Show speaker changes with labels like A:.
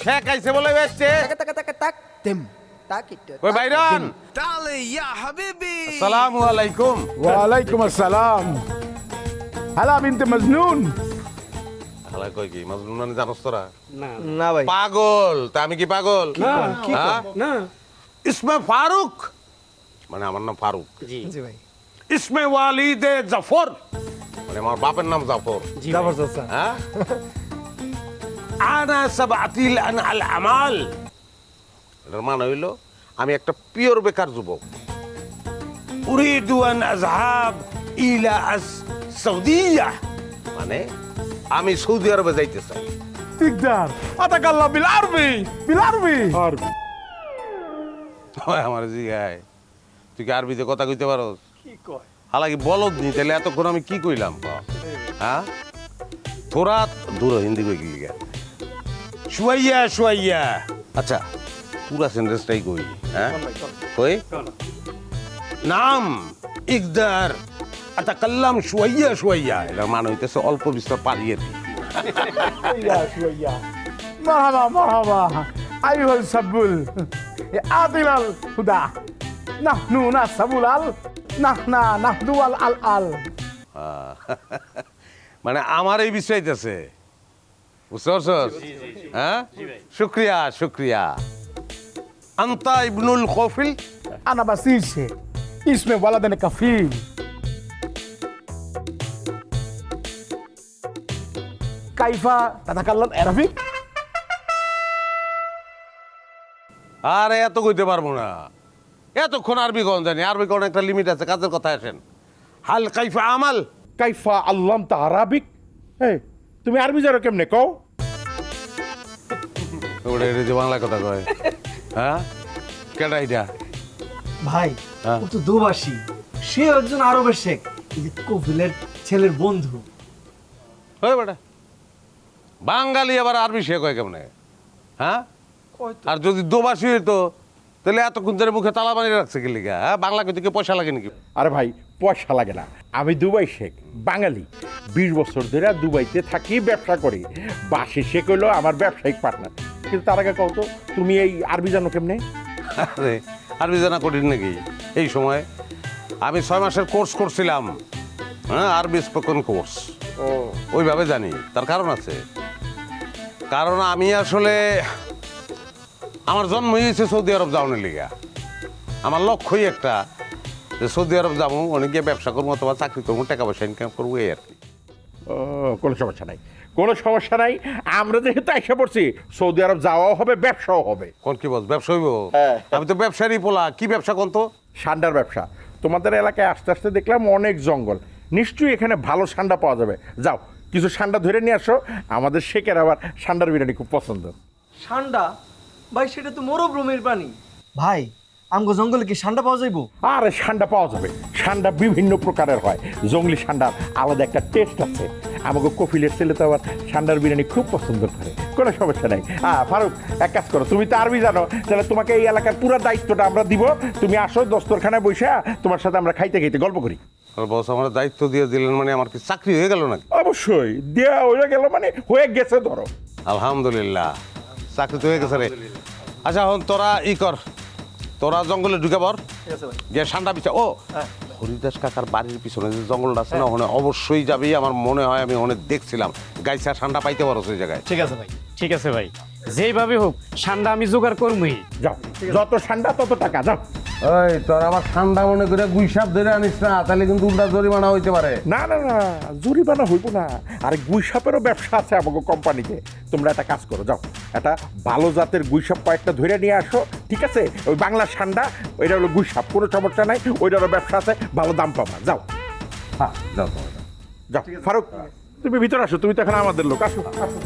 A: শেখ আইছে বলে বেচছে। ওই বাইরন, আসসালামু আলাইকুম।
B: ওয়ালাইকুম আসসালাম। হালা বিনতে মজনুন।
A: হালা কই কি মজনুন মানে জানোস তোরা?
C: না ভাই।
A: পাগল। তা আমি কি পাগল?
C: না
A: ইসমে ফারুক মানে আমার নাম ফারুক।
C: জি ভাই।
A: ইসমে ওয়ালিদে জাফর মানে আমার বাপের নাম জাফর।
C: জবরদস্ত।
A: হ্যাঁ, আনা সাবাতিল আল আমাল, এটার মানে হইল আমি একটা পিওর বেকার যুবক। উরিদু আন আযহাব ইলা সৌদিয়া মানে আমি সৌদি আরবে যাইতে চাই।
B: تقدر اتكلم بالعربي بالعربي عربي
A: ওই আমার জিগায় তুই কি আরবিতে কথা কইতে পারোস?
C: কি কয়?
A: হালাকি বলদ নি, তাহলে এতক্ষণ আমি কি কইলাম? হ্যাঁ, তোরা দূর হিন্দি কই গেলি গা শুয়াইয়া শুয়াইয়া। আচ্ছা, পুরা সেন্টেন্সটাই কই। হ্যাঁ কই নাম ইকদার আতাকাল্লাম শুয়াইয়া শুয়াইয়া, এটার মানে হইতেছে অল্প বিস্তর পারি আর কি।
B: يا شويه مرحبا مرحبا ايها السبل عادل الهدى نحن نسبل نحن نهدو الال
A: মানে আমার এই বিষয়তেছে, বুঝতে পারছস? হ্যাঁ, শুক্রিয়া শুক্রিয়া। আন্তা ইবনুল কফিল।
B: انا بسيسي اسمي ولدنا كفيل كيف تتكلم عربي؟
A: আরে এত কইতে পারবো না, এতক্ষণ আরবি কোন জানি। আরবি কোন একটা লিমিট আছে, কাজের কথা আসেন। হাল কাইফা আমাল।
B: كيف علمت عربيك؟ এই তুমি আরবি জানো কেমনে কও?
A: ওটা এটা যে বাংলা কথা কয়। হ্যাঁ, কেডা এটা?
C: ভাই
A: হ্যাঁ।
C: ও তো দুবাসী, সে একজন আরবের শেখ, এই যে কফিলের ছেলের বন্ধু।
A: হয় বেটা, বাঙালি আবার আরবি সে কয় কেমনে? হ্যাঁ, আর যদি দোবাসী হইতো তাহলে এতক্ষণ ধরে মুখে তালা বানিয়ে রাখছে কি লিগা? হ্যাঁ, বাংলা কইতে কি পয়সা লাগে নাকি?
B: আরে ভাই পয়সা লাগে না, আমি দুবাই শেখ, বাঙালি, 20 বছর ধরে দুবাইতে থাকি, ব্যবসা করি। বাসি শেখ হলো আমার ব্যবসায়িক পার্টনার। কিন্তু তার আগে কও তো তুমি এই আরবি জানো কেমনে?
A: আরে আরবি জানা কঠিন নাকি? এই সময় আমি 6 মাসের কোর্স করছিলাম। হ্যাঁ, আরবি স্পোকেন কোর্স। ওইভাবে জানি। তার কারণ আছে, কারণ আমি আসলে আমার জন্ম হয়েছে সৌদি আরব যাওয়ার লিগা। আমার লক্ষ্যই একটা, যে সৌদি আরব যাবো, অনেক গিয়ে ব্যবসা করবো অথবা চাকরি করবো, টাকা পয়সা ইনকাম করবো, এই আর কি।
B: ও, কোনো সমস্যা নাই, কোনো সমস্যা নাই। আমরা যেহেতু এসে পড়ছি, সৌদি আরব যাওয়াও হবে, ব্যবসাও হবে।
A: কোন কি বল, ব্যবসা হইব?
B: হ্যাঁ।
A: আমি তো ব্যবসারই পোলা। কি ব্যবসা কোন তো?
B: সান্ডার ব্যবসা। তোমাদের এলাকায় আস্তে আস্তে দেখলাম অনেক জঙ্গল, নিশ্চয়ই এখানে ভালো সান্ডা পাওয়া যাবে। যাও কিছু সান্ডা ধরে নিয়ে আসো, আমাদের শেখের আবার সান্ডার বিরিয়ানি খুব পছন্দ।
D: ষান্ডা ভাই, সেটা তো মরুভূমির প্রাণী। ভাই আমগো জঙ্গলে কি ষান্ডা পাওয়া যাইবো?
B: আরে সান্ডা পাওয়া যাবে, সান্ডা বিভিন্ন প্রকারের হয়। জঙ্গলি সান্ডার আলাদা একটা টেস্ট আছে। আমাকে কফিলের ছেলে তো আবার সান্ডার বিরিয়ানি খুব পছন্দ করে, কোনো সমস্যা নাই। ফারুক, এক কাজ করো, তুমি তো আরবি জানো, তাহলে তোমাকে এই এলাকার পুরো দায়িত্বটা আমরা দিব। তুমি আসো, দস্তরখানায় বসে তোমার সাথে আমরা খাইতে খাইতে গল্প করি।
A: আর বস আমার দায়িত্ব দিয়ে দিলেন মানে আমার কি চাকরি হয়ে গেল নাকি?
B: অবশ্যই দেয়া হয়ে গেল, মানে হয়ে গেছে ধরো।
A: আলহামদুলিল্লাহ, চাকরি তো হয়ে গেছে রে। আচ্ছা এখন তোরা ই কর, তোরা জঙ্গলে ঢুকে পর, গিয়ে ঠান্ডা পিছা। ও হরিদাস কাকার বাড়ির পিছনে যে জঙ্গলটা আছে না, ওখানে অবশ্যই যাবি। আমার মনে হয় আমি অনেক দেখছিলাম, গাইছা ঠান্ডা পাইতে পারো সেই জায়গায়।
C: ঠিক আছে ভাই।
E: ঠিক আছে ভাই, যেইভাবে হোক ঠান্ডা আমি জোগাড় করবই।
B: যাও, যত ঠান্ডা তত টাকা, যাও।
A: ওই তোর আবার ঠান্ডা মনে করে গুইসাপ ধরে আনিস না, তাহলে কিন্তু উল্টা জরিমানা হইতে পারে।
B: না না না, জরিমানা হইব না। আর গুইসাপেরও ব্যবসা আছে আমাকে কোম্পানিতে। তোমরা একটা কাজ করো, যাও একটা ভালো জাতের গুইসাপ কয়েকটা ধরে নিয়ে আসো, ঠিক আছে? ওই বাংলা ঠান্ডা, ওইটা হলো গুইসাপ, কোনো সমস্যা নাই, ওইটারও ব্যবসা আছে, ভালো দাম পাবা। যাও,
A: হ্যাঁ যাও
B: যাও। ফারুক, তুমি ভিতরে আসো, তুমি তো এখন আমাদের লোক। আসো আসো।